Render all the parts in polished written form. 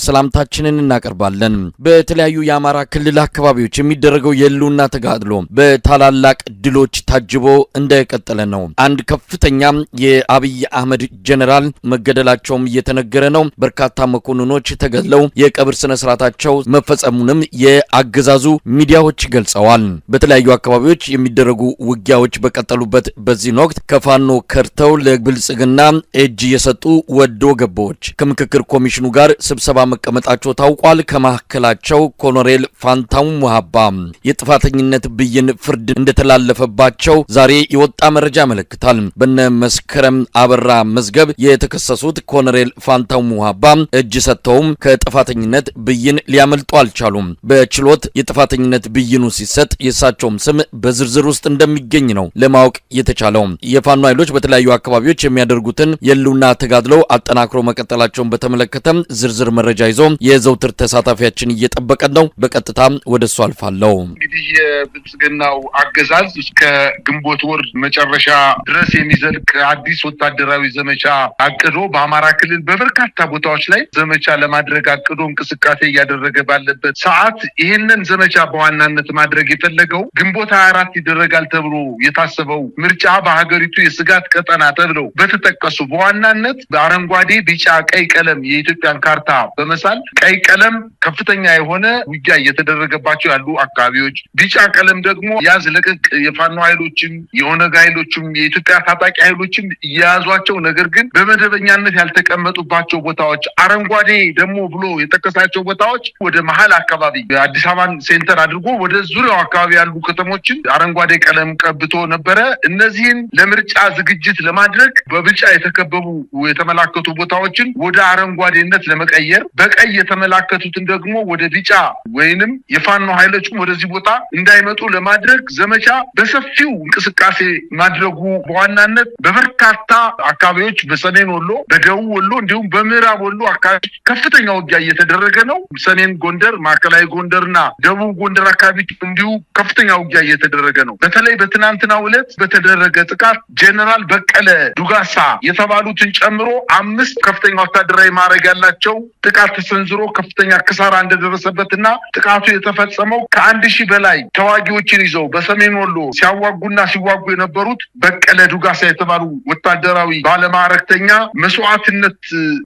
ሰላምታችንን እናቀርባለን። በተለያዩ የአማራ ክልል አካባቢዎች የሚደረገው የህልውና ተጋድሎ በታላላቅ ድሎች ታጅቦ እንደቀጠለ ነው። አንድ ከፍተኛ የአብይ አህመድ ጀነራል መገደላቸውም እየተነገረ ነው። በርካታ መኮንኖች ተገድለው የቀብር ስነ ስርዓታቸው መፈጸሙንም የአገዛዙ ሚዲያዎች ገልጸዋል። በተለያዩ አካባቢዎች የሚደረጉ ውጊያዎች በቀጠሉበት በዚህ ወቅት ከፋኖ ከርተው ለብልጽግና እጅ የሰጡ ወዶ ገቦች ከምክክር ኮሚሽኑ ጋር ስብሰባ መቀመጣቸው ታውቋል። ከማከላቸው ኮሎኔል ፋንታው ሙሃባ የጥፋተኝነት ብይን ፍርድ እንደተላለፈባቸው ዛሬ የወጣ መረጃ ያመለክታል። በነ መስከረም አበራ መዝገብ የተከሰሱት ኮሎኔል ፋንታው ሙሃባ እጅ ሰጥተውም ከጥፋተኝነት ብይን ሊያመልጡ አልቻሉም። በችሎት የጥፋተኝነት ብይኑ ሲሰጥ የእሳቸውም ስም በዝርዝር ውስጥ እንደሚገኝ ነው ለማወቅ የተቻለው። የፋኖ ኃይሎች በተለያዩ አካባቢዎች የሚያደርጉትን የህልውና ተጋድሎ አጠናክሮ መቀጠላቸውን በተመለከተ ዝርዝር መረጃ ይዞ የዘውትር ተሳታፊያችን እየጠበቀን ነው። በቀጥታ ወደሱ አልፋለሁ። እንግዲህ የብልጽግናው አገዛዝ እስከ ግንቦት ወር መጨረሻ ድረስ የሚዘልቅ አዲስ ወታደራዊ ዘመቻ አቅዶ በአማራ ክልል በበርካታ ቦታዎች ላይ ዘመቻ ለማድረግ አቅዶ እንቅስቃሴ እያደረገ ባለበት ሰዓት ይህንን ዘመቻ በዋናነት ማድረግ የፈለገው ግንቦት 24 ይደረጋል ተብሎ የታሰበው ምርጫ በሀገሪቱ የስጋት ቀጠና ተብለው በተጠቀሱ በዋናነት በአረንጓዴ፣ ቢጫ፣ ቀይ ቀለም የኢትዮጵያን ካርታ በመሳል ቀይ ቀለም ከፍተኛ የሆነ ውጊያ እየተደረገባቸው ያሉ አካባቢዎች፣ ቢጫ ቀለም ደግሞ ያዝ ለቀቅ የፋኖ ኃይሎችም የኦነግ ኃይሎችም የኢትዮጵያ ታጣቂ ኃይሎችም እየያዟቸው ነገር ግን በመደበኛነት ያልተቀመጡባቸው ቦታዎች፣ አረንጓዴ ደግሞ ብሎ የጠቀሳቸው ቦታዎች ወደ መሀል አካባቢ አዲስ አበባን ሴንተር አድርጎ ወደ ዙሪያው አካባቢ ያሉ ከተሞችን አረንጓዴ ቀለም ቀብቶ ነበረ። እነዚህን ለምርጫ ዝግጅት ለማድረግ በቢጫ የተከበቡ የተመላከቱ ቦታዎችን ወደ አረንጓዴነት ለመቀየር፣ በቀይ የተመላከቱትን ደግሞ ወደ ቢጫ ወይንም የፋኖ ኃይሎችም ወደዚህ ቦታ እንዳይመጡ ለማድረግ ዘመቻ በሰፊው እንቅስቃሴ ማድረጉ በዋናነት በበርካታ አካባቢዎች በሰሜን ወሎ፣ በደቡብ ወሎ እንዲሁም በምዕራብ ወሎ አካባቢ ከፍተኛ ውጊያ እየተደረገ ነው። ሰሜን ጎንደር፣ ማዕከላዊ ጎንደርና ደቡብ ጎንደር አካባቢ እንዲሁ ከፍተኛ ውጊያ እየተደረገ ነው። በተለይ በትናንትናው ዕለት በተደረገ ጥቃት ጀነራል በቀለ ዱጋሳ የተባሉትን ጨምሮ 5 ከፍተኛ ወታደራዊ ማዕረግ ያላቸው ጥቃት ተሰንዝሮ ከፍተኛ ክሳራ እንደደረሰበትና ጥቃቱ የተፈጸመው ከ1000 በላይ ተዋጊዎችን ይዘው በሰሜን ወሎ ሲያዋጉና ሲዋጉ የነበሩት በቀለ ዱጋሳ የተባሉ ወታደራዊ ባለማዕረግተኛ መስዋዕትነት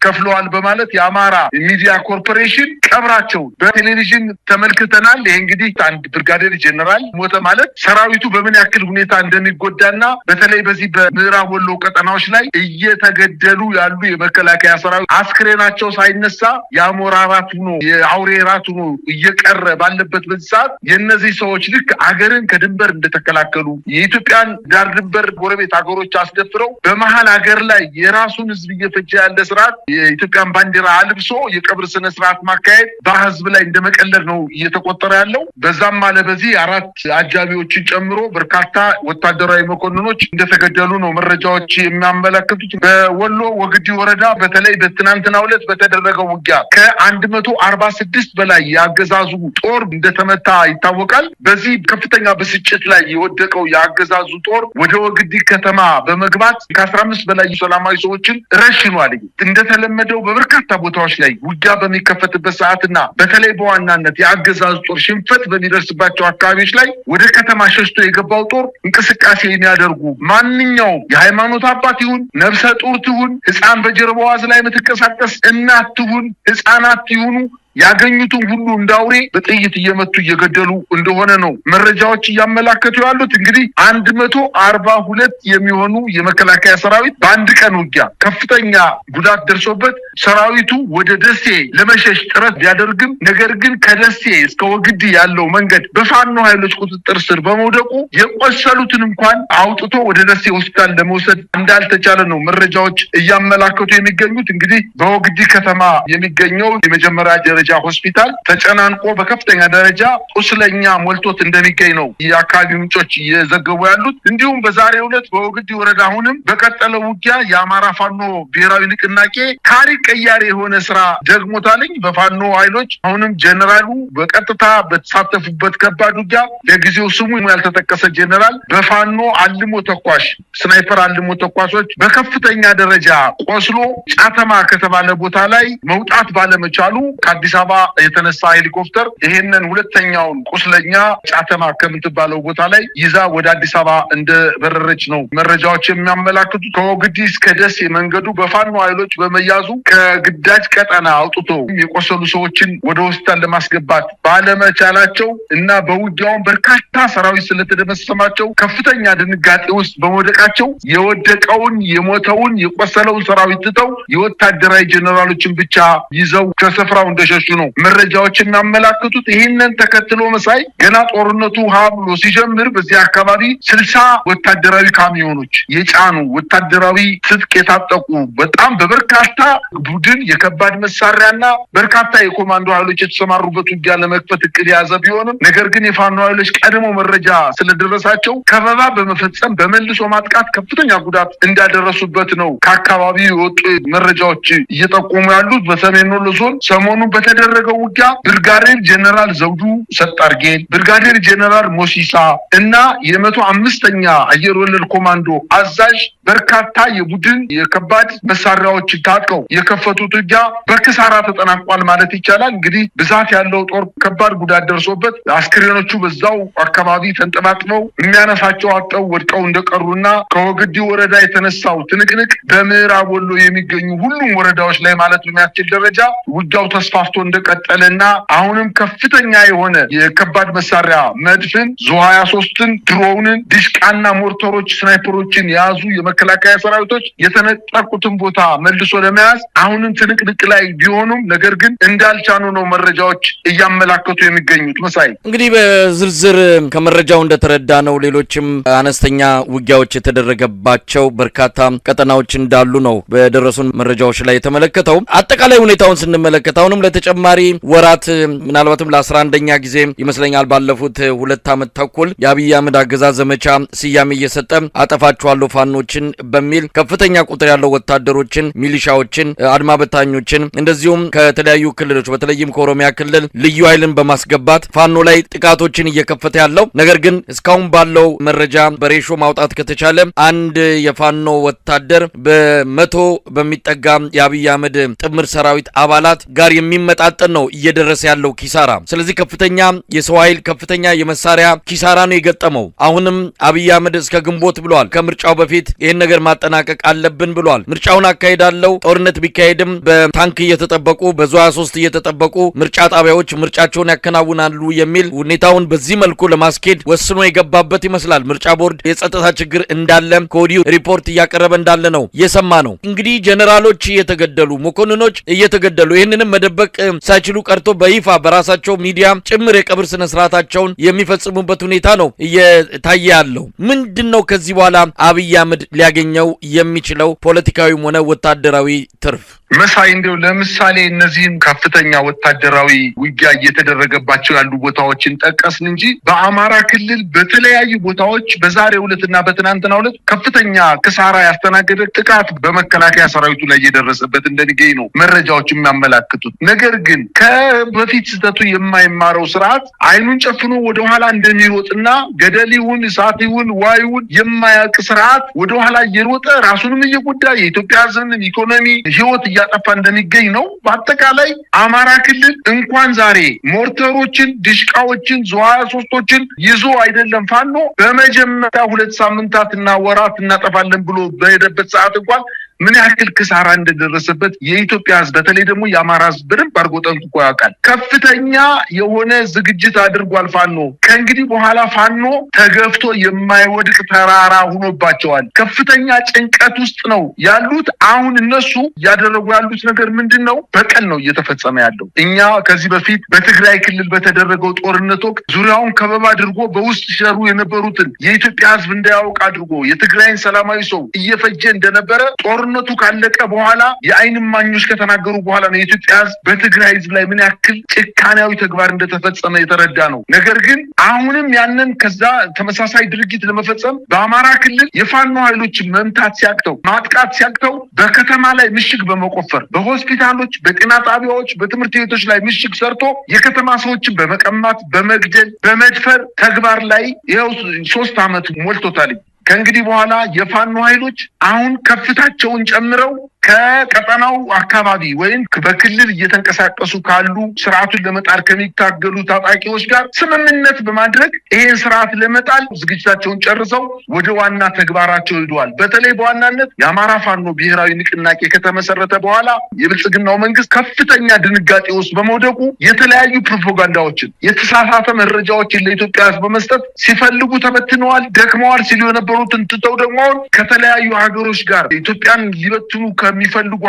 ከፍለዋል በማለት የአማራ ሚዲያ ኮርፖሬሽን ቀብራቸው በቴሌቪዥን ተመልክተናል። ይሄ እንግዲህ አንድ ብርጋዴር ጀነራል ሞተ ማለት ሰራዊቱ በምን ያክል ሁኔታ እንደሚጎዳና በተለይ በዚህ በምዕራብ ወሎ ቀጠናዎች ላይ እየተገደሉ ያሉ የመከላከያ ሰራዊት አስክሬናቸው ሳይነሳ የአሞራ ራት ሆኖ የአውሬ ራት ሆኖ እየቀረ ባለበት በዚህ ሰዓት የእነዚህ ሰዎች ልክ አገርን ከድንበር እንደተከላከሉ የኢትዮጵያን ዳር ድንበር ጎረቤት ሀገሮች አስደፍረው በመሀል ሀገር ላይ የራሱን ህዝብ እየፈጀ ያለ ስርዓት የኢትዮጵያን ባንዲራ አልብሶ የቀብር ስነ ስርዓት ማካሄድ በህዝብ ላይ እንደመቀለድ ነው እየተቆጠረ ያለው። በዛም አለ በዚህ 4 አጃቢዎችን ጨምሮ በርካታ ወታደራዊ መኮንኖች እንደተገደሉ ነው መረጃዎች የሚያመለክቱት። በወሎ ወግዲ ወረዳ በተለይ በትናንትናው ዕለት በተደረገው ውጊያ ከ146 በላይ ያገዛዙ ጦር እንደተመታ ይታወቃል። በዚህ ከፍተኛ ብስጭት ላይ የወደቀው ያገዛዙ ጦር ወደ ወግዲ ከተማ በመግባት ከ15 በላይ ሰላማዊ ሰዎችን ረሽኗል። እንደተለመደው በበርካታ ቦታዎች ላይ ውጊያ በሚከፈትበት ሰዓትና በተለይ በዋናነት ያገዛዙ ጦር ሽንፈት በሚደርስባቸው አካባቢዎች ላይ ወደ ከተማ ሸሽቶ የገባው ጦር እንቅስቃሴ የሚያደርጉ ማንኛውም የሃይማኖት አባት ይሁን ነፍሰ ጡር ትሁን ህፃን በጀርባዋ ላይ የምትንቀሳቀስ እናት ትሁን ህፃናት ይሁኑ ያገኙትን ሁሉ እንዳውሬ በጥይት እየመቱ እየገደሉ እንደሆነ ነው መረጃዎች እያመላከቱ ያሉት። እንግዲህ 142 የሚሆኑ የመከላከያ ሰራዊት በአንድ ቀን ውጊያ ከፍተኛ ጉዳት ደርሶበት ሰራዊቱ ወደ ደሴ ለመሸሽ ጥረት ቢያደርግም ነገር ግን ከደሴ እስከ ወግዲ ያለው መንገድ በፋኖ ኃይሎች ቁጥጥር ስር በመውደቁ የቆሰሉትን እንኳን አውጥቶ ወደ ደሴ ሆስፒታል ለመውሰድ እንዳልተቻለ ነው መረጃዎች እያመላከቱ የሚገኙት። እንግዲህ በወግዲ ከተማ የሚገኘው የመጀመሪያ ደረጃ ሆስፒታል ተጨናንቆ በከፍተኛ ደረጃ ቁስለኛ ሞልቶት እንደሚገኝ ነው የአካባቢ ምንጮች እየዘገቡ ያሉት። እንዲሁም በዛሬው ዕለት በወግዲ ወረዳ አሁንም በቀጠለው ውጊያ የአማራ ፋኖ ብሔራዊ ንቅናቄ ታሪክ ቀያሪ የሆነ ስራ ደግሞታልኝ። በፋኖ ኃይሎች አሁንም ጀነራሉ በቀጥታ በተሳተፉበት ከባድ ውጊያ ለጊዜው ስሙ ያልተጠቀሰ ጀነራል በፋኖ አልሞ ተኳሽ ስናይፐር አልሞ ተኳሾች በከፍተኛ ደረጃ ቆስሎ ጫተማ ከተባለ ቦታ ላይ መውጣት ባለመቻሉ ከአዲስ አበባ የተነሳ ሄሊኮፕተር ይሄንን ሁለተኛውን ቁስለኛ ጫተማ ከምትባለው ቦታ ላይ ይዛ ወደ አዲስ አበባ እንደበረረች ነው መረጃዎች የሚያመላክቱት። ከወግዲ እስከ ደሴ መንገዱ በፋኖ ኃይሎች በመያዙ ከግዳጅ ቀጠና አውጥቶ የቆሰሉ ሰዎችን ወደ ሆስፒታል ለማስገባት ባለመቻላቸው እና በውጊያውን በርካታ ሰራዊት ስለተደመሰማቸው ከፍተኛ ድንጋጤ ውስጥ በመውደቃቸው የወደቀውን የሞተውን የቆሰለውን ሰራዊት ትተው የወታደራዊ ጀነራሎችን ብቻ ይዘው ከስፍራው እንደሸሹ ነው መረጃዎች የሚያመላክቱት። ይህንን ተከትሎ መሳይ ገና ጦርነቱ ብሎ ሲጀምር በዚህ አካባቢ 60 ወታደራዊ ካሚዮኖች የጫኑ ወታደራዊ ትጥቅ የታጠቁ በጣም በበርካታ ቡድን የከባድ መሳሪያና በርካታ የኮማንዶ ኃይሎች የተሰማሩበት ውጊያ ለመክፈት እቅድ የያዘ ቢሆንም ነገር ግን የፋኖ ኃይሎች ቀድሞ መረጃ ስለደረሳቸው ከበባ በመፈጸም በመልሶ ማጥቃት ከፍተኛ ጉዳት እንዳደረሱበት ነው ከአካባቢው የወጡ መረጃዎች እየጠቆሙ ያሉት። በሰሜን ወሎ ዞን ሰሞኑን በተደረገው ውጊያ ብርጋዴር ጀነራል ዘውዱ ሰጣርጌን፣ ብርጋዴር ጀነራል ሞሲሳ እና የ105ኛ አየር ወለድ ኮማንዶ አዛዥ በርካታ የቡድን የከባድ መሳሪያዎች ታጥቀው የከፈቱት ውጊያ በክሳራ ተጠናቋል ማለት ይቻላል። እንግዲህ ብዛት ያለው ጦር ከባድ ጉዳት ደርሶበት አስክሬኖቹ በዛው አካባቢ ተንጠባጥበው የሚያነሳቸው አጠው ወድቀው እንደቀሩና ከወግዲ ወረዳ የተነሳው ትንቅንቅ በምዕራብ ወሎ የሚገኙ ሁሉም ወረዳዎች ላይ ማለት በሚያስችል ደረጃ ውጊያው ተስፋፍቶ እንደቀጠለና አሁንም ከፍተኛ የሆነ የከባድ መሳሪያ መድፍን ዙ23ን ድሮንን ድሽቃና ሞርተሮች ስናይፐሮችን የያዙ የመከላከያ ሰራዊቶች የተነጠቁትን ቦታ መልሶ ለመያዝ አሁንም ትንቅንቅ ላይ ቢሆኑም ነገር ግን እንዳልቻኑ ነው መረጃዎች እያመላከቱ የሚገኙት። መሳይ እንግዲህ በዝርዝር ከመረጃው እንደተረዳ ነው ሌሎችም አነስተኛ ውጊያዎች የተደረገባቸው በርካታ ቀጠናዎች እንዳሉ ነው በደረሱን መረጃዎች ላይ የተመለከተው። አጠቃላይ ሁኔታውን ስንመለከት አሁንም ለተጨማሪ ወራት ምናልባትም ለ11ኛ ጊዜ ይመስለኛል ባለፉት 2 ዓመት ተኩል የአብይ አህመድ አገዛዝ ዘመቻ ስያሜ እየሰጠ አጠፋቸዋለሁ ፋኖችን በሚል ከፍተኛ ቁጥር ያለው ወታደሮችን፣ ሚሊሻዎችን፣ አድማ በታኞችን እንደዚሁም ከተለያዩ ክልሎች በተለይም ከኦሮሚያ ክልል ልዩ ኃይልን በማስገባት ፋኖ ላይ ጥቃቶችን እየከፈተ ያለው ነገር ግን እስካሁን ባለው መረጃ በሬሾ ማውጣት ከተቻለ አንድ የፋኖ ወታደር በመቶ በሚጠጋ የአብይ አህመድ ጥምር ሰራዊት አባላት ጋር የሚመጣጠን ነው እየደረሰ ያለው ኪሳራ። ስለዚህ ከፍተኛ የሰው ኃይል ከፍተኛ የመሳሪያ ኪሳራ ነው የገጠመው። አሁንም አብይ አህመድ እስከ ግንቦት ብሏል ከምርጫው በፊት ይህን ነገር ማጠናቀቅ አለብን ብሏል። ምርጫውን አካሄዳለው ጦርነት ቢካሄድም በታንክ እየተጠበቁ በዙ23 እየተጠበቁ ምርጫ ጣቢያዎች ምርጫቸውን ያከናውናሉ የሚል ሁኔታውን በዚህ መልኩ ለማስኬድ ወስኖ የገባበት ይመስላል። ምርጫ ቦርድ የጸጥታ ችግር እንዳለ ከወዲሁ ሪፖርት እያቀረበ እንዳለ ነው የሰማ ነው። እንግዲህ ጀነራሎች እየተገደሉ መኮንኖች እየተገደሉ ይህንንም መደበቅ ሳይችሉ ቀርቶ በይፋ በራሳቸው ሚዲያ ጭምር የቀብር ስነ ስርዓታቸውን የሚፈጽሙበት ሁኔታ ነው እየታየ ያለው። ምንድነው ከዚህ በኋላ አብይ አህመድ ሊያገኘው የሚችለው ፖለቲካዊም ሆነ ወታደራዊ ትርፍ? መሳይ እንደው ለምሳሌ እነዚህም ከፍተኛ ወታደራዊ ውጊያ እየተደረገባቸው ያሉ ቦታዎችን ጠቀስን እንጂ በአማራ ክልል በተለያዩ ቦታዎች በዛሬው ዕለትና በትናንትናው ዕለት ከፍተኛ ክሳራ ያስተናገደ ጥቃት በመከላከያ ሰራዊቱ ላይ እየደረሰበት እንደሚገኝ ነው መረጃዎች የሚያመላክቱት። ነገር ግን ከበፊት ስህተቱ የማይማረው ስርዓት አይኑን ጨፍኖ ወደኋላ እንደሚሮጥና ገደል ይሁን እሳት ይሁን ዋይውን የማያውቅ ስርዓት ወደኋላ እየሮጠ ራሱንም እየጎዳ የኢትዮጵያ ሕዝብንም ኢኮኖሚ ህይወት እያጠፋ እንደሚገኝ ነው። በአጠቃላይ አማራ ክልል እንኳን ዛሬ ሞርተሮችን፣ ድሽቃዎችን፣ ዙ23ቶችን ይዞ አይደለም ፋኖ በመጀመሪያ 2 ሳምንታትና ወራት እናጠፋለን ብሎ በሄደበት ሰዓት እንኳን ምን ያክል ክሳራ እንደደረሰበት የኢትዮጵያ ሕዝብ በተለይ ደግሞ የአማራ ሕዝብ በደንብ አድርጎ ጠንቅቆ ያውቃል። ከፍተኛ የሆነ ዝግጅት አድርጓል ፋኖ። ከእንግዲህ በኋላ ፋኖ ተገፍቶ የማይወድቅ ተራራ ሆኖባቸዋል። ከፍተኛ ጭንቀት ውስጥ ነው ያሉት። አሁን እነሱ እያደረጉ ያሉት ነገር ምንድን ነው? በቀል ነው እየተፈጸመ ያለው። እኛ ከዚህ በፊት በትግራይ ክልል በተደረገው ጦርነት ወቅት ዙሪያውን ከበባ አድርጎ በውስጥ ሲሰሩ የነበሩትን የኢትዮጵያ ሕዝብ እንዳያውቅ አድርጎ የትግራይን ሰላማዊ ሰው እየፈጀ እንደነበረ ጦርነቱ ካለቀ በኋላ የዓይን እማኞች ከተናገሩ በኋላ ነው የኢትዮጵያ ሕዝብ በትግራይ ህዝብ ላይ ምን ያክል ጭካኔያዊ ተግባር እንደተፈጸመ የተረዳ ነው። ነገር ግን አሁንም ያንን ከዛ ተመሳሳይ ድርጊት ለመፈጸም በአማራ ክልል የፋኖ ኃይሎችን መምታት ሲያቅተው ማጥቃት ሲያቅተው በከተማ ላይ ምሽግ በመቆፈር በሆስፒታሎች፣ በጤና ጣቢያዎች፣ በትምህርት ቤቶች ላይ ምሽግ ሰርቶ የከተማ ሰዎችን በመቀማት በመግደል በመድፈር ተግባር ላይ ይኸው 3 ዓመት ሞልቶታል። ከእንግዲህ በኋላ የፋኖ ኃይሎች አሁን ከፍታቸውን ጨምረው ከቀጠናው አካባቢ ወይም በክልል እየተንቀሳቀሱ ካሉ ስርዓቱን ለመጣል ከሚታገሉ ታጣቂዎች ጋር ስምምነት በማድረግ ይሄን ስርዓት ለመጣል ዝግጅታቸውን ጨርሰው ወደ ዋና ተግባራቸው ሄደዋል። በተለይ በዋናነት የአማራ ፋኖ ብሔራዊ ንቅናቄ ከተመሰረተ በኋላ የብልጽግናው መንግስት ከፍተኛ ድንጋጤ ውስጥ በመውደቁ የተለያዩ ፕሮፓጋንዳዎችን፣ የተሳሳተ መረጃዎችን ለኢትዮጵያ ሕዝብ በመስጠት ሲፈልጉ ተበትነዋል፣ ደክመዋል ሲሉ የነበሩትን ትተው ደግሞ ከተለያዩ ሀገሮች ጋር ኢትዮጵያን ሊበትኑ ከሚፈልጉ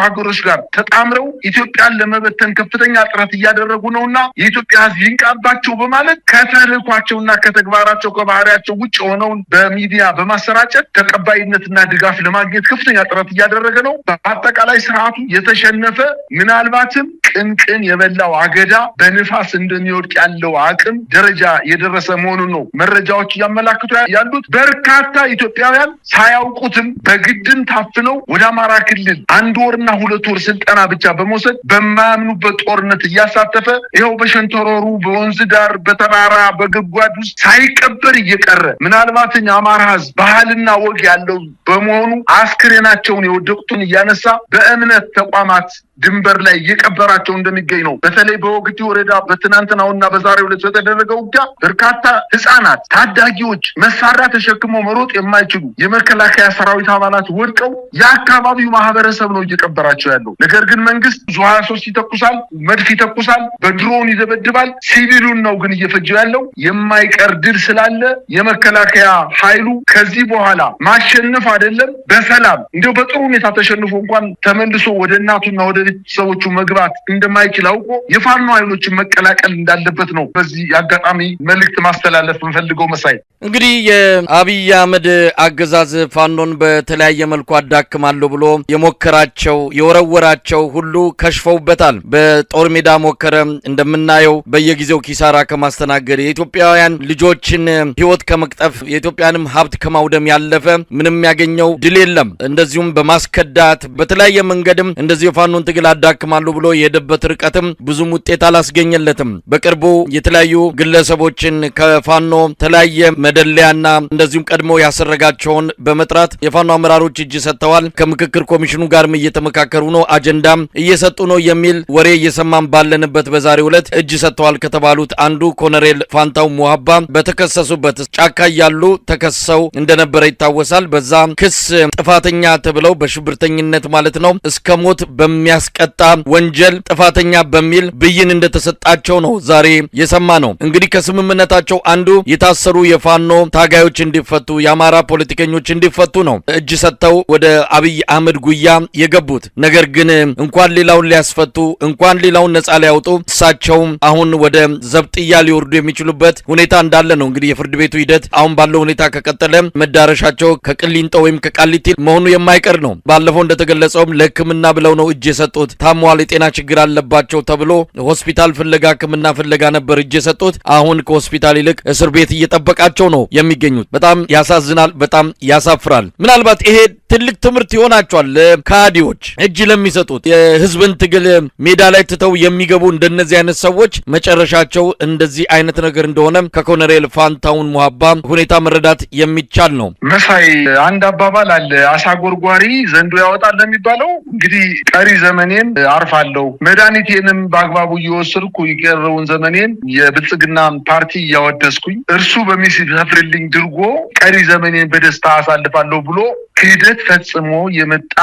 ሀገሮች ጋር ተጣምረው ኢትዮጵያን ለመበተን ከፍተኛ ጥረት እያደረጉ ነውና የኢትዮጵያ ሕዝብ ይንቃባቸው በማለት ከተልዕኳቸውና ከተግባራቸው ከባህሪያቸው ውጭ ሆነውን በሚዲያ በማሰራጨት ተቀባይነትና ድጋፍ ለማግኘት ከፍተኛ ጥረት እያደረገ ነው። በአጠቃላይ ስርዓቱ የተሸነፈ ምናልባትም ቅንቅን የበላው አገዳ በንፋስ እንደሚወድቅ ያለው አቅም ደረጃ የደረሰ መሆኑን ነው መረጃዎች እያመላክቱ ያሉት። በርካታ ኢትዮጵያውያን ሳያውቁትም በግድም ታፍነው ወደ አማራ ክልል 1 ወርና 2 ወር ስልጠና ብቻ በመውሰድ በማያምኑበት ጦርነት እያሳተፈ ይኸው በሸንተረሩ በወንዝ ዳር በተራራ በጉድጓድ ውስጥ ሳይቀበር እየቀረ ምናልባትም የአማራ ሕዝብ ባህልና ወግ ያለው በመሆኑ አስክሬናቸውን የወደቁትን እያነሳ በእምነት ተቋማት ድንበር ላይ እየቀበራቸው እንደሚገኝ ነው። በተለይ በወግዲ ወረዳ በትናንትናውና በዛሬው ዕለት በተደረገው ውጊያ በርካታ ህፃናት፣ ታዳጊዎች መሳሪያ ተሸክመው መሮጥ የማይችሉ የመከላከያ ሰራዊት አባላት ወድቀው የአካባቢው ማህበረሰብ ነው እየቀበራቸው ያለው። ነገር ግን መንግስት ዙ23 ይተኩሳል፣ መድፍ ይተኩሳል፣ በድሮን ይደበድባል። ሲቪሉን ነው ግን እየፈጀው ያለው። የማይቀር ድል ስላለ የመከላከያ ኃይሉ ከዚህ በኋላ ማሸነፍ አይደለም በሰላም እንደው በጥሩ ሁኔታ ተሸንፎ እንኳን ተመልሶ ወደ እናቱና ወደ ሰዎቹ መግባት እንደማይችል አውቆ የፋኖ ኃይሎችን መቀላቀል እንዳለበት ነው በዚህ አጋጣሚ መልእክት ማስተላለፍ እንፈልገው። መሳይ እንግዲህ የአብይ አህመድ አገዛዝ ፋኖን በተለያየ መልኩ አዳክማለሁ ብሎ የሞከራቸው የወረወራቸው ሁሉ ከሽፈውበታል። በጦር ሜዳ ሞከረ፣ እንደምናየው በየጊዜው ኪሳራ ከማስተናገድ የኢትዮጵያውያን ልጆችን ህይወት ከመቅጠፍ የኢትዮጵያንም ሀብት ከማውደም ያለፈ ምንም ያገኘው ድል የለም። እንደዚሁም በማስከዳት በተለያየ መንገድም እንደዚህ የፋኖን ትግል አዳክማለሁ ብሎ የሄደበት ርቀትም ብዙም ውጤት አላስገኘለትም። በቅርቡ የተለያዩ ግለሰቦችን ከፋኖ ተለያየ መደለያና እንደዚሁም ቀድሞ ያሰረጋቸውን በመጥራት የፋኖ አመራሮች እጅ ሰጥተዋል። ከምክክር ኮሚሽኑ ጋርም እየተመካከሩ ነው፣ አጀንዳም እየሰጡ ነው የሚል ወሬ እየሰማን ባለንበት በዛሬው ዕለት እጅ ሰጥተዋል ከተባሉት አንዱ ኮሎኔል ፋንታው ሙሀባ በተከሰሱበት ጫካ ያሉ ተከሰው እንደነበረ ይታወሳል። በዛ ክስ ጥፋተኛ ተብለው በሽብርተኝነት ማለት ነው እስከ ሞት በሚያስቀጣ ወንጀል ጥፋተኛ በሚል ብይን እንደተሰጣቸው ነው ዛሬ የሰማ ነው። እንግዲህ ከስምምነታቸው አንዱ የታሰሩ የፋኖ ታጋዮች እንዲፈቱ፣ የአማራ ፖለቲከኞች እንዲፈቱ ነው እጅ ሰጥተው ወደ አብይ አህመድ ጉያ የገቡት። ነገር ግን እንኳን ሌላውን ሊያስፈቱ እንኳን ሌላውን ነጻ ሊያወጡ እሳቸውም አሁን ወደ ዘብጥያ ሊወርዱ የሚችሉበት ሁኔታ እንዳለ ነው። እንግዲህ የፍርድ ቤቱ ሂደት አሁን ባለው ሁኔታ ከቀጠለ መዳረሻቸው ከቅሊንጦ ወይም ከቃሊቲ መሆኑ የማይቀር ነው። ባለፈው እንደተገለጸውም ለሕክምና ብለው ነው እጅ የሰጡት። ታሟል፣ የጤና ችግር አለባቸው ተብሎ ሆስፒታል ፍለጋ ሕክምና ፍለጋ ነበር እጅ የሰጡት። አሁን ከሆስፒታል ይልቅ እስር ቤት እየጠበቃቸው ነው የሚገኙት። በጣም ያሳዝናል፣ በጣም ያሳፍራል። ምናልባት ይሄ ትልቅ ትምህርት ይሆናቸዋል ለካዲዎች፣ እጅ ለሚሰጡት የህዝብን ትግል ሜዳ ላይ ትተው የሚገቡ እንደነዚህ አይነት ሰዎች መጨረሻቸው እንደዚህ አይነት ነገር እንደሆነ ከኮሎኔል ፋንታውን ሙሀባ ሁኔታ መረዳት የሚቻል ነው። መሳይ አንድ አባባል አለ፣ አሳ ጎርጓሪ ዘንዶ ያወጣል ለሚባለው እንግዲህ ቀሪ ዘመኔን አርፋለሁ፣ መድኃኒቴንም በአግባቡ እየወሰድኩ የቀረውን ዘመኔን የብልጽግና ፓርቲ እያወደስኩኝ እርሱ በሚሰፍርልኝ ድርጎ ቀሪ ዘመኔን በደስታ አሳልፋለሁ ብሎ ክህደት ፈጽሞ የመጣ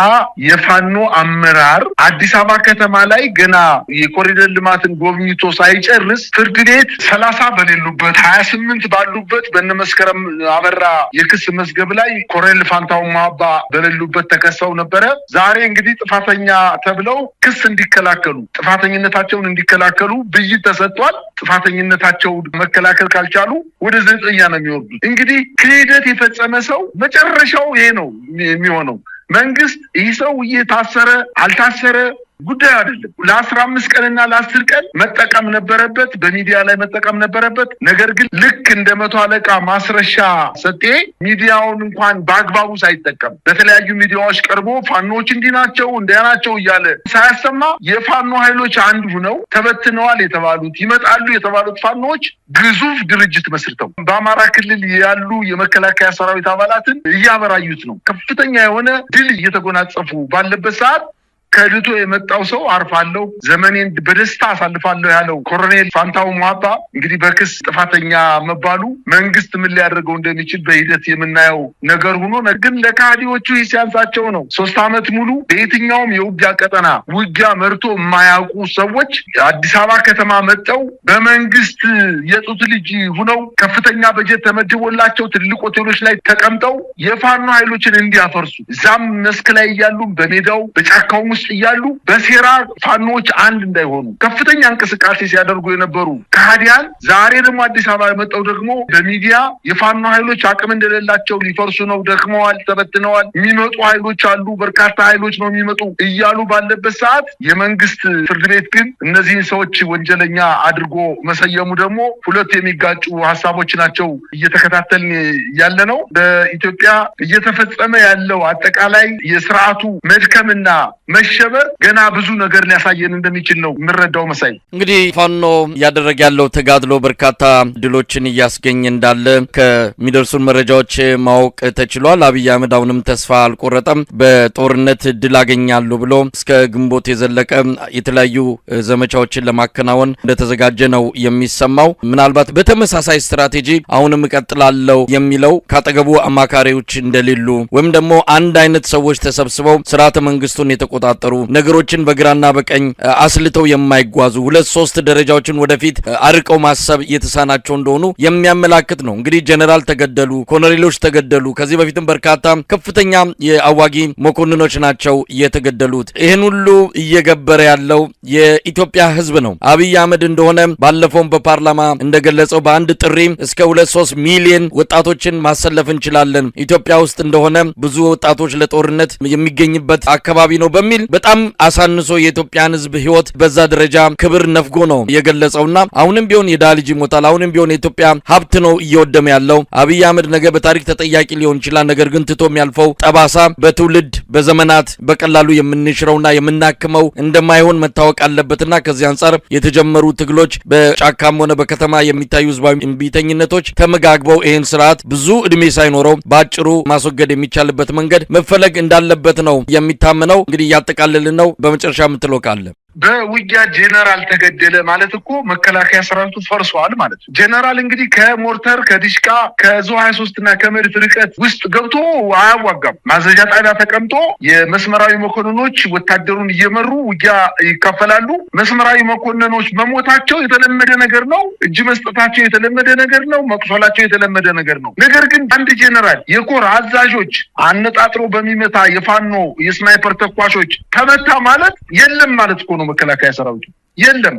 የፋኖ አመራር አዲስ አበባ ከተማ ላይ ገና የኮሪደር ልማትን ጎብኝቶ ሳይጨርስ ፍርድ ቤት 30 በሌሉበት 28 ባሉበት በነመስከረም አበራ የክስ መዝገብ ላይ ኮሎኔል ፋንታው ሙሀባ በሌሉበት ተከሰው ነበረ። ዛሬ እንግዲህ ጥፋተኛ ተብለው ክስ እንዲከላከሉ ጥፋተኝነታቸውን እንዲከላከሉ ብይን ተሰጥቷል። ጥፋተኝነታቸው መከላከል ካልቻሉ ወደ ዘጠኛ ነው የሚወርዱት። እንግዲህ ክህደት የፈጸመ ሰው መጨረሻው ይሄ ነው የሚሆነው። መንግስት ይህ ሰው እየታሰረ አልታሰረ ጉዳይ አይደለም። ለ15 ቀንና ለ10 ቀን መጠቀም ነበረበት፣ በሚዲያ ላይ መጠቀም ነበረበት። ነገር ግን ልክ እንደ 100 አለቃ ማስረሻ ሰጤ ሚዲያውን እንኳን በአግባቡ ሳይጠቀም በተለያዩ ሚዲያዎች ቀርቦ ፋኖች እንዲናቸው እንደያናቸው እያለ ሳያሰማ የፋኖ ኃይሎች አንዱ ነው ተበትነዋል የተባሉት ይመጣሉ የተባሉት ፋኖች ግዙፍ ድርጅት መስርተው በአማራ ክልል ያሉ የመከላከያ ሰራዊት አባላትን እያበራዩት ነው። ከፍተኛ የሆነ ድል እየተጎናጸፉ ባለበት ሰዓት ከድቶ የመጣው ሰው አርፋለሁ ዘመኔን በደስታ አሳልፋለሁ ያለው ኮሎኔል ፋንታው ሟባ እንግዲህ በክስ ጥፋተኛ መባሉ መንግስት ምን ሊያደርገው እንደሚችል በሂደት የምናየው ነገር ሆኖ ግን ለካዲዎቹ ሲያንሳቸው ነው። 3 ዓመት ሙሉ በየትኛውም የውጊያ ቀጠና ውጊያ መርቶ የማያውቁ ሰዎች አዲስ አበባ ከተማ መጠው በመንግስት የጡት ልጅ ሆነው ከፍተኛ በጀት ተመድቦላቸው ትልቅ ሆቴሎች ላይ ተቀምጠው የፋኖ ኃይሎችን እንዲያፈርሱ እዛም መስክ ላይ እያሉ በሜዳው በጫካው እያሉ በሴራ ፋኖች አንድ እንዳይሆኑ ከፍተኛ እንቅስቃሴ ሲያደርጉ የነበሩ ከሃዲያን ዛሬ ደግሞ አዲስ አበባ የመጣው ደግሞ በሚዲያ የፋኖ ኃይሎች አቅም እንደሌላቸው ሊፈርሱ ነው፣ ደክመዋል፣ ተበትነዋል፣ የሚመጡ ኃይሎች አሉ፣ በርካታ ኃይሎች ነው የሚመጡ እያሉ ባለበት ሰዓት የመንግስት ፍርድ ቤት ግን እነዚህን ሰዎች ወንጀለኛ አድርጎ መሰየሙ ደግሞ ሁለት የሚጋጩ ሀሳቦች ናቸው እየተከታተልን ያለ ነው። በኢትዮጵያ እየተፈጸመ ያለው አጠቃላይ የስርዓቱ መድከምና መሸበር ገና ብዙ ነገር ሊያሳየን እንደሚችል ነው የምረዳው። መሳይ እንግዲህ ፋኖ ያደረገ ያለው ተጋድሎ በርካታ ድሎችን እያስገኘ እንዳለ ከሚደርሱን መረጃዎች ማወቅ ተችሏል። አብይ አህመድ አሁንም ተስፋ አልቆረጠም። በጦርነት ድል አገኛሉ ብሎ እስከ ግንቦት የዘለቀ የተለያዩ ዘመቻዎችን ለማከናወን እንደተዘጋጀ ነው የሚሰማው። ምናልባት በተመሳሳይ ስትራቴጂ አሁንም እቀጥላለሁ የሚለው ካጠገቡ አማካሪዎች እንደሌሉ ወይም ደግሞ አንድ አይነት ሰዎች ተሰብስበው ስርዓተ መንግስቱን የተቆጣጠሩ ነገሮችን በግራና በቀኝ አስልተው የማይጓዙ 2-3 ደረጃዎችን ወደፊት አርቀው ማሰብ የተሳናቸው እንደሆኑ የሚያመላክት ነው። እንግዲህ ጀነራል ተገደሉ፣ ኮሎኔሎች ተገደሉ። ከዚህ በፊትም በርካታ ከፍተኛ የአዋጊ መኮንኖች ናቸው የተገደሉት። ይህን ሁሉ እየገበረ ያለው የኢትዮጵያ ሕዝብ ነው። አብይ አህመድ እንደሆነ ባለፈውም በፓርላማ እንደገለጸው በአንድ ጥሪ እስከ 2-3 ሚሊዮን ወጣቶችን ማሰለፍ እንችላለን። ኢትዮጵያ ውስጥ እንደሆነ ብዙ ወጣቶች ለጦርነት የሚገኝበት አካባቢ ነው በሚል በጣም አሳንሶ የኢትዮጵያን ህዝብ ህይወት በዛ ደረጃ ክብር ነፍጎ ነው የገለጸውና አሁንም ቢሆን የድሃ ልጅ ይሞታል፣ አሁንም ቢሆን የኢትዮጵያ ሀብት ነው እየወደመ ያለው። አብይ አህመድ ነገ በታሪክ ተጠያቂ ሊሆን ይችላል። ነገር ግን ትቶ የሚያልፈው ጠባሳ በትውልድ በዘመናት በቀላሉ የምንሽረውና የምናክመው እንደማይሆን መታወቅ አለበትና ከዚህ አንጻር የተጀመሩ ትግሎች በጫካም ሆነ በከተማ የሚታዩ ህዝባዊ እምቢተኝነቶች ተመጋግበው ይህን ስርዓት ብዙ እድሜ ሳይኖረው በአጭሩ ማስወገድ የሚቻልበት መንገድ መፈለግ እንዳለበት ነው የሚታመነው። እንግዲህ ያጠቃልልን ነው። በመጨረሻ የምትለው ካለ በውጊያ ጄነራል ተገደለ ማለት እኮ መከላከያ ሰራዊቱ ፈርሷል ማለት ነው። ጄነራል እንግዲህ ከሞርተር ከዲሽቃ ከዙ 23 እና ከመድፍ ርቀት ውስጥ ገብቶ አያዋጋም። ማዘዣ ጣቢያ ተቀምጦ የመስመራዊ መኮንኖች ወታደሩን እየመሩ ውጊያ ይካፈላሉ። መስመራዊ መኮንኖች መሞታቸው የተለመደ ነገር ነው። እጅ መስጠታቸው የተለመደ ነገር ነው። መቁሰላቸው የተለመደ ነገር ነው። ነገር ግን አንድ ጄነራል የኮር አዛዦች አነጣጥሮ በሚመታ የፋኖ የስናይፐር ተኳሾች ተመታ ማለት የለም ማለት እኮ ነው። መከላከያ ሰራዊቱ የለም።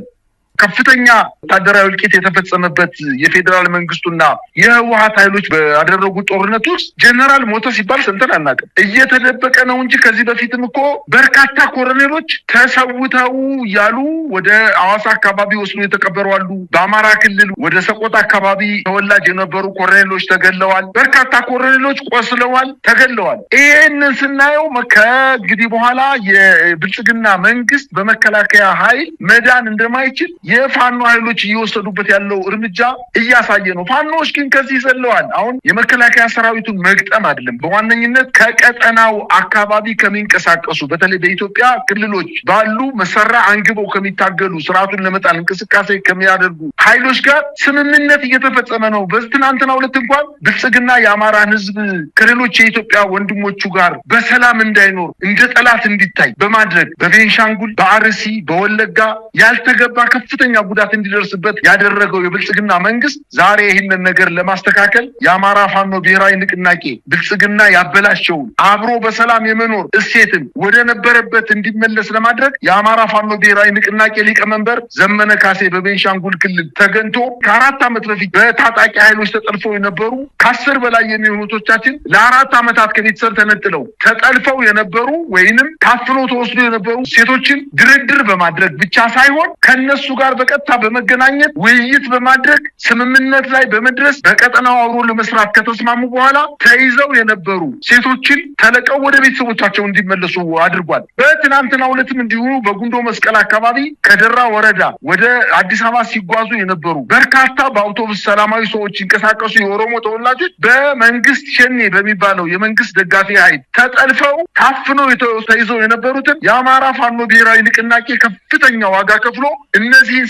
ከፍተኛ ወታደራዊ እልቂት የተፈጸመበት የፌዴራል መንግስቱና የህወሓት ኃይሎች ባደረጉት ጦርነት ውስጥ ጄነራል ሞተ ሲባል ሰምተን አናውቅም። እየተደበቀ ነው እንጂ ከዚህ በፊትም እኮ በርካታ ኮሎኔሎች ተሰውተው ያሉ ወደ ሐዋሳ አካባቢ ወስዶ የተቀበሩ አሉ። በአማራ ክልል ወደ ሰቆጣ አካባቢ ተወላጅ የነበሩ ኮሎኔሎች ተገለዋል። በርካታ ኮሎኔሎች ቆስለዋል፣ ተገለዋል። ይህንን ስናየው ከእንግዲህ በኋላ የብልጽግና መንግስት በመከላከያ ኃይል መዳን እንደማይችል የፋኖ ኃይሎች እየወሰዱበት ያለው እርምጃ እያሳየ ነው። ፋኖዎች ግን ከዚህ ዘለዋል። አሁን የመከላከያ ሰራዊቱን መግጠም አይደለም፣ በዋነኝነት ከቀጠናው አካባቢ ከሚንቀሳቀሱ በተለይ በኢትዮጵያ ክልሎች ባሉ መሳሪያ አንግበው ከሚታገሉ ስርዓቱን ለመጣል እንቅስቃሴ ከሚያደርጉ ኃይሎች ጋር ስምምነት እየተፈጸመ ነው። በትናንትናው ዕለት እንኳን ብልጽግና የአማራን ህዝብ ከሌሎች የኢትዮጵያ ወንድሞቹ ጋር በሰላም እንዳይኖር እንደ ጠላት እንዲታይ በማድረግ በቤንሻንጉል፣ በአርሲ፣ በወለጋ ያልተገባ ከፍተኛ ከፍተኛ ጉዳት እንዲደርስበት ያደረገው የብልጽግና መንግስት ዛሬ ይህንን ነገር ለማስተካከል የአማራ ፋኖ ብሔራዊ ንቅናቄ ብልጽግና ያበላሸውን አብሮ በሰላም የመኖር እሴትን ወደ ነበረበት እንዲመለስ ለማድረግ የአማራ ፋኖ ብሔራዊ ንቅናቄ ሊቀመንበር ዘመነ ካሴ በቤንሻንጉል ክልል ተገንቶ ከ4 ዓመት በፊት በታጣቂ ኃይሎች ተጠልፈው የነበሩ ከ10 በላይ የሚሆኑቶቻችን ለ4 ዓመታት ከቤተሰብ ተነጥለው ተጠልፈው የነበሩ ወይንም ታፍኖ ተወስዶ የነበሩ ሴቶችን ድርድር በማድረግ ብቻ ሳይሆን ከነሱ ጋር በቀጥታ በመገናኘት ውይይት በማድረግ ስምምነት ላይ በመድረስ በቀጠናው አብሮ ለመስራት ከተስማሙ በኋላ ተይዘው የነበሩ ሴቶችን ተለቀው ወደ ቤተሰቦቻቸው እንዲመለሱ አድርጓል። በትናንትናው ዕለትም እንዲሁ በጉንዶ መስቀል አካባቢ ከደራ ወረዳ ወደ አዲስ አበባ ሲጓዙ የነበሩ በርካታ በአውቶቡስ ሰላማዊ ሰዎች ሲንቀሳቀሱ የኦሮሞ ተወላጆች በመንግስት ሸኔ በሚባለው የመንግስት ደጋፊ ኃይል ተጠልፈው ታፍነው ተይዘው የነበሩትን የአማራ ፋኖ ብሔራዊ ንቅናቄ ከፍተኛ ዋጋ ከፍሎ እነዚህን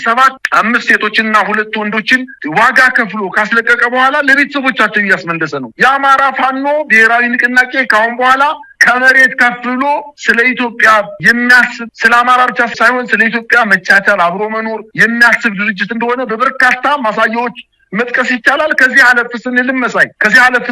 5 ሴቶችና 2 ወንዶችን ዋጋ ከፍሎ ካስለቀቀ በኋላ ለቤተሰቦቻቸው እያስመለሰ ነው። የአማራ ፋኖ ብሔራዊ ንቅናቄ ካሁን በኋላ ከመሬት ከፍ ብሎ ስለ ኢትዮጵያ የሚያስብ ስለ አማራ ብቻ ሳይሆን ስለ ኢትዮጵያ መቻቻል አብሮ መኖር የሚያስብ ድርጅት እንደሆነ በበርካታ ማሳያዎች መጥቀስ ይቻላል። ከዚህ አለፍ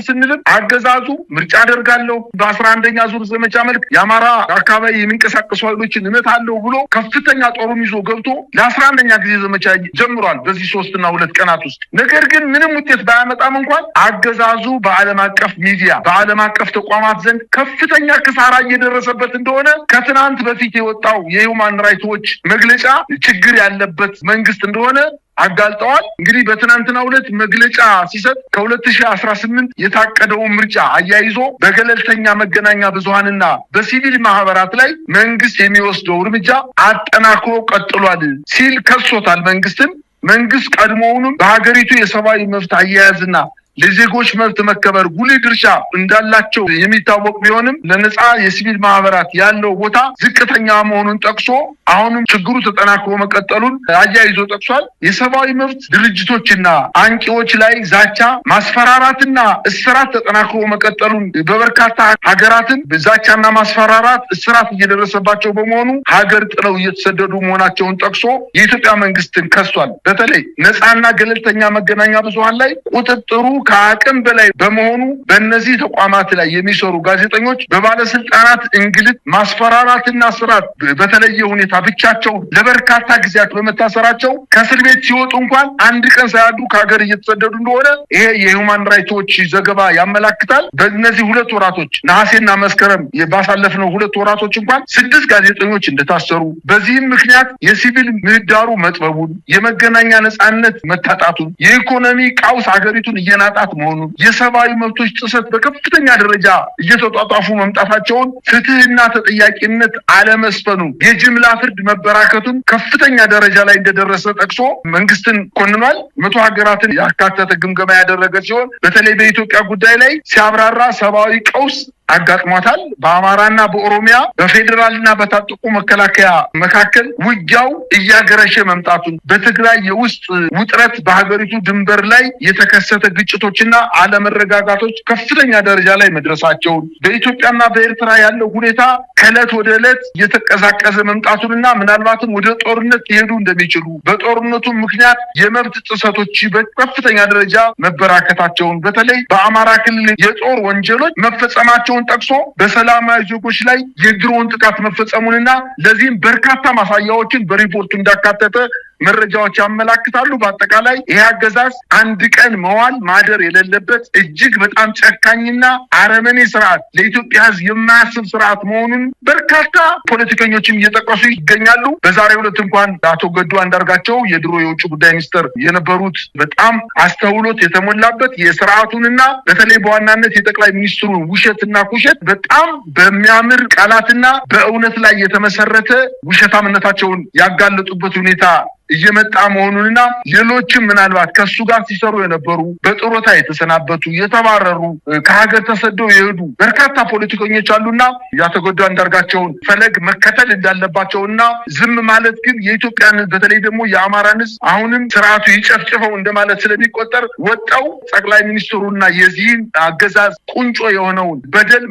ስንልም አገዛዙ ምርጫ አደርጋለሁ በ11ኛ ዙር ዘመቻ መልክ የአማራ አካባቢ የሚንቀሳቀሱ ኃይሎችን እመታለሁ ብሎ ከፍተኛ ጦሩን ይዞ ገብቶ ለ11ኛ ጊዜ ዘመቻ ጀምሯል በዚህ 3 እና 2 ቀናት ውስጥ። ነገር ግን ምንም ውጤት ባያመጣም እንኳን አገዛዙ በዓለም አቀፍ ሚዲያ በዓለም አቀፍ ተቋማት ዘንድ ከፍተኛ ክሳራ እየደረሰበት እንደሆነ ከትናንት በፊት የወጣው የሂውማን ራይትስ ዎች መግለጫ ችግር ያለበት መንግስት እንደሆነ አጋልጠዋል። እንግዲህ በትናንትናው ዕለት መግለጫ ሲሰጥ ከ2018 የታቀደውን ምርጫ አያይዞ በገለልተኛ መገናኛ ብዙሃንና በሲቪል ማህበራት ላይ መንግስት የሚወስደው እርምጃ አጠናክሮ ቀጥሏል ሲል ከሶታል። መንግስት ቀድሞውንም በሀገሪቱ የሰብአዊ መብት አያያዝና ለዜጎች መብት መከበር ጉልህ ድርሻ እንዳላቸው የሚታወቅ ቢሆንም ለነጻ የሲቪል ማህበራት ያለው ቦታ ዝቅተኛ መሆኑን ጠቅሶ አሁንም ችግሩ ተጠናክሮ መቀጠሉን አያይዞ ጠቅሷል። የሰብአዊ መብት ድርጅቶችና አንቂዎች ላይ ዛቻ፣ ማስፈራራትና እስራት ተጠናክሮ መቀጠሉን በበርካታ ሀገራትን ዛቻና ማስፈራራት፣ እስራት እየደረሰባቸው በመሆኑ ሀገር ጥለው እየተሰደዱ መሆናቸውን ጠቅሶ የኢትዮጵያ መንግስትን ከሷል። በተለይ ነጻና ገለልተኛ መገናኛ ብዙሃን ላይ ቁጥጥሩ ከአቅም በላይ በመሆኑ በእነዚህ ተቋማት ላይ የሚሰሩ ጋዜጠኞች በባለስልጣናት እንግልት፣ ማስፈራራትና እስራት በተለየ ሁኔታ ብቻቸው ለበርካታ ጊዜያት በመታሰራቸው ከእስር ቤት ሲወጡ እንኳን 1 ቀን ሳያድሩ ከሀገር እየተሰደዱ እንደሆነ ይሄ የሂውማን ራይትስ ዎች ዘገባ ያመላክታል። በእነዚህ 2 ወራቶች ነሐሴና መስከረም ባሳለፍነው 2 ወራቶች እንኳን 6 ጋዜጠኞች እንደታሰሩ፣ በዚህም ምክንያት የሲቪል ምህዳሩ መጥበቡን፣ የመገናኛ ነጻነት መታጣቱን፣ የኢኮኖሚ ቀውስ ሀገሪቱን እየናጣት መሆኑን፣ የሰብአዊ መብቶች ጥሰት በከፍተኛ ደረጃ እየተጧጧፉ መምጣታቸውን፣ ፍትህና ተጠያቂነት አለመስፈኑን፣ የጅምላ ፍርድ መበራከቱን ከፍተኛ ደረጃ ላይ እንደደረሰ ጠቅሶ መንግስትን ኮንኗል። 100 ሀገራትን ያካተተ ግምገማ ያደረገ ሲሆን በተለይ በኢትዮጵያ ጉዳይ ላይ ሲያብራራ ሰብአዊ ቀውስ አጋጥሟታል። በአማራና በኦሮሚያ በፌዴራልና በታጠቁ መከላከያ መካከል ውጊያው እያገረሸ መምጣቱን፣ በትግራይ የውስጥ ውጥረት በሀገሪቱ ድንበር ላይ የተከሰተ ግጭቶችና አለመረጋጋቶች ከፍተኛ ደረጃ ላይ መድረሳቸውን፣ በኢትዮጵያና በኤርትራ ያለው ሁኔታ ከዕለት ወደ ዕለት እየተቀዛቀዘ መምጣቱንና ምናልባትም ወደ ጦርነት ሊሄዱ እንደሚችሉ፣ በጦርነቱ ምክንያት የመብት ጥሰቶች በከፍተኛ ደረጃ መበራከታቸውን፣ በተለይ በአማራ ክልል የጦር ወንጀሎች መፈጸማቸውን ጠቅሶ በሰላማዊ ዜጎች ላይ የድሮን ጥቃት መፈጸሙንና ለዚህም በርካታ ማሳያዎችን በሪፖርቱ እንዳካተተ መረጃዎች ያመላክታሉ። በአጠቃላይ ይሄ አገዛዝ 1 ቀን መዋል ማደር የሌለበት እጅግ በጣም ጨካኝና አረመኔ ስርዓት፣ ለኢትዮጵያ ሕዝብ የማያስብ ስርዓት መሆኑን በርካታ ፖለቲከኞችም እየጠቀሱ ይገኛሉ። በዛሬው ዕለት እንኳን አቶ ገዱ አንዳርጋቸው የድሮ የውጭ ጉዳይ ሚኒስትር የነበሩት በጣም አስተውሎት የተሞላበት የስርዓቱንና በተለይ በዋናነት የጠቅላይ ሚኒስትሩን ውሸትና ኩሸት በጣም በሚያምር ቃላትና በእውነት ላይ የተመሰረተ ውሸታምነታቸውን ያጋለጡበት ሁኔታ እየመጣ መሆኑንና ሌሎችም ምናልባት ከሱ ጋር ሲሰሩ የነበሩ በጥሮታ የተሰናበቱ የተባረሩ ከሀገር ተሰደው የሄዱ በርካታ ፖለቲከኞች አሉና ያተጎዱ አንዳርጋቸውን ፈለግ መከተል እንዳለባቸውና ዝም ማለት ግን የኢትዮጵያን በተለይ ደግሞ የአማራን ሕዝብ አሁንም ስርዓቱ ይጨፍጭፈው እንደማለት ስለሚቆጠር ወጣው ጠቅላይ ሚኒስትሩና የዚህን አገዛዝ ቁንጮ የሆነውን በደል